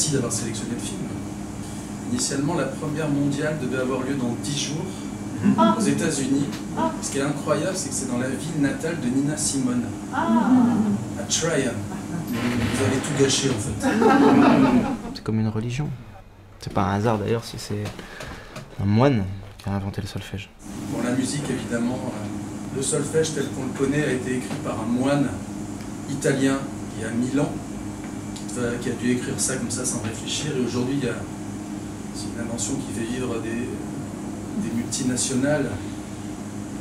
merci d'avoir sélectionné le film. Initialement, la première mondiale devait avoir lieu dans 10 jours aux États-Unis. Ce qui est incroyable, c'est que c'est dans la ville natale de Nina Simone, à Tryon. Vous avez tout gâché en fait. C'est comme une religion. C'est pas un hasard d'ailleurs si c'est un moine qui a inventé le solfège. Bon, la musique évidemment, le solfège tel qu'on le connaît a été écrit par un moine italien il y a 1000 ans, qui a dû écrire ça comme ça sans réfléchir, et aujourd'hui c'est une invention qui fait vivre des multinationales.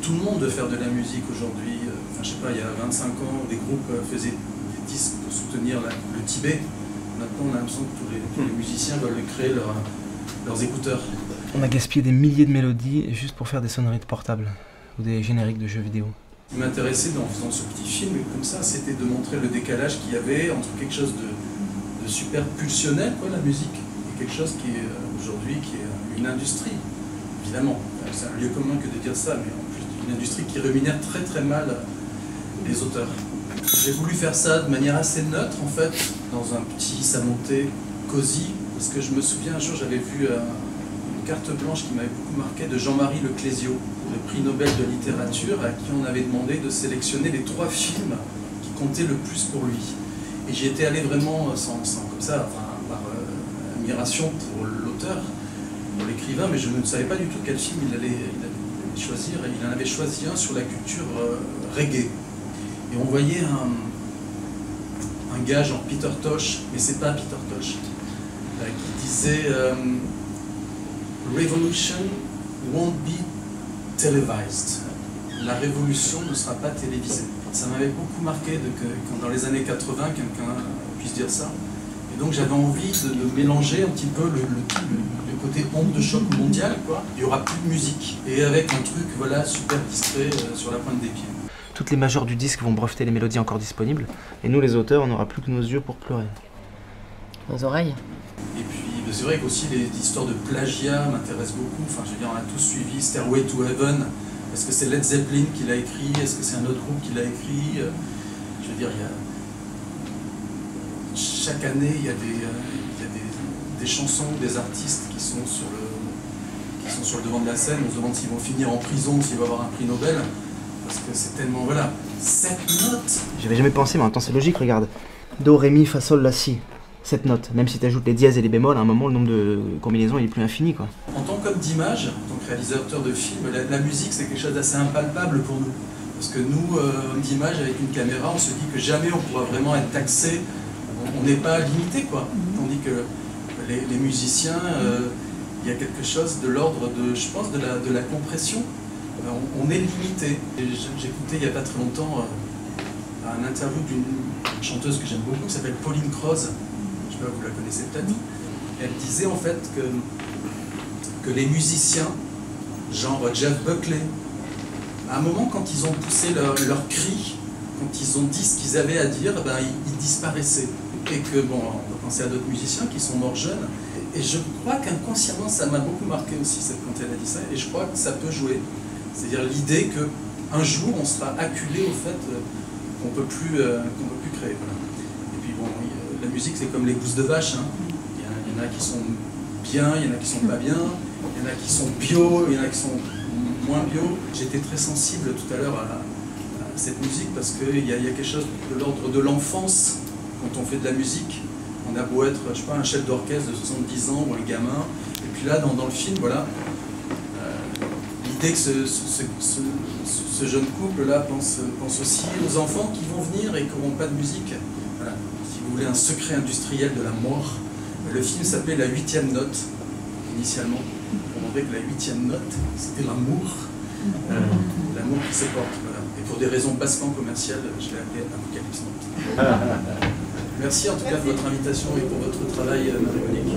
Tout le monde veut faire de la musique aujourd'hui. Enfin, je sais pas, il y a 25 ans, des groupes faisaient des disques pour soutenir le Tibet. Maintenant, on a l'impression que tous les musiciens veulent créer leurs écouteurs. On a gaspillé des milliers de mélodies juste pour faire des sonneries de portable ou des génériques de jeux vidéo. Ce qui m'intéressait en faisant ce petit film comme ça, c'était de montrer le décalage qu'il y avait entre quelque chose de super pulsionnel, quoi, la musique, et quelque chose qui est aujourd'hui qui est une industrie. Évidemment, c'est un lieu commun que de dire ça, mais en plus une industrie qui rémunère très très mal les auteurs. J'ai voulu faire ça de manière assez neutre en fait, dans un petit salon-thé cosy, parce que je me souviens un jour j'avais vu une carte blanche qui m'avait beaucoup marqué de Jean-Marie Leclésio, le prix Nobel de littérature, à qui on avait demandé de sélectionner les 3 films qui comptaient le plus pour lui. Et j'y étais allé vraiment sans comme ça, enfin, par admiration pour l'auteur, pour l'écrivain, mais je ne savais pas du tout quel film il allait choisir, et il en avait choisi un sur la culture reggae. Et on voyait un gars genre Peter Tosh, mais c'est pas Peter Tosh, qui disait Revolution won't be televised. La révolution ne sera pas télévisée. Ça m'avait beaucoup marqué quand dans les années 80, quelqu'un puisse dire ça. Et donc j'avais envie de mélanger un petit peu le côté onde de choc mondial, quoi. Il n'y aura plus de musique. Et avec un truc voilà, super discret sur la pointe des pieds. Toutes les majors du disque vont breveter les mélodies encore disponibles, et nous les auteurs, on n'aura plus que nos yeux pour pleurer. Nos oreilles. Et puis c'est vrai qu'aussi les histoires de plagiat m'intéressent beaucoup. Enfin, je veux dire, on a tous suivi Stairway to Heaven. Est-ce que c'est Led Zeppelin qui l'a écrit? Est-ce que c'est un autre groupe qui l'a écrit? Je veux dire, chaque année, il y a des chansons, des artistes qui sont sur le devant de la scène. On se demande s'ils vont finir en prison, s'ils vont avoir un prix Nobel. Parce que c'est tellement, voilà, 7 notes. J'avais jamais pensé, mais en même temps c'est logique, regarde. Do, ré, mi, fa, sol, la, si. 7 notes. Même si tu ajoutes les dièses et les bémols, à un moment le nombre de combinaisons il est plus infini, quoi. En tant qu'homme d'image, en tant que réalisateur de films, la musique c'est quelque chose d'assez impalpable pour nous. Parce que nous, hommes d'image, avec une caméra, on se dit que jamais on pourra vraiment être taxé, on n'est pas limité, quoi. Tandis que les musiciens, il y a quelque chose de l'ordre de, je pense, de la compression. On est limité. J'écoutais il n'y a pas très longtemps un interview d'une chanteuse que j'aime beaucoup, qui s'appelle Pauline Croze. Je ne sais pas, vous la connaissez peut-être. Elle disait en fait que les musiciens, genre Jeff Buckley, à un moment quand ils ont poussé leur cri, quand ils ont dit ce qu'ils avaient à dire, ben, ils disparaissaient. Et que, bon, on peut penser à d'autres musiciens qui sont morts jeunes. Et je crois qu'inconsciemment, ça m'a beaucoup marqué aussi quand elle a dit ça, et je crois que ça peut jouer. C'est-à-dire l'idée qu'un jour, on sera acculé au fait qu'on ne peut plus créer. Voilà. Et puis bon, la musique, c'est comme les gousses de vache. Hein. Il y en a qui sont bien, il y en a qui sont pas bien, il y en a qui sont bio, il y en a qui sont moins bio. J'étais très sensible tout à l'heure à cette musique parce qu'il y a quelque chose de l'ordre de l'enfance quand on fait de la musique. On a beau être, je sais pas, un chef d'orchestre de 70 ans ou un gamin. Et puis là, dans le film, voilà, l'idée que ce jeune couple-là pense aussi aux enfants qui vont venir et qui n'auront pas de musique. Voilà. Si vous voulez un secret industriel de la mort, le film s'appelait La 8e note, initialement. On montrait que la 8e note, c'était l'amour. L'amour qui se porte. Voilà. Et pour des raisons bassement commerciales, je l'ai appelé Apocalypse Note. Merci en tout cas de votre invitation et pour votre travail, Marie-Monique.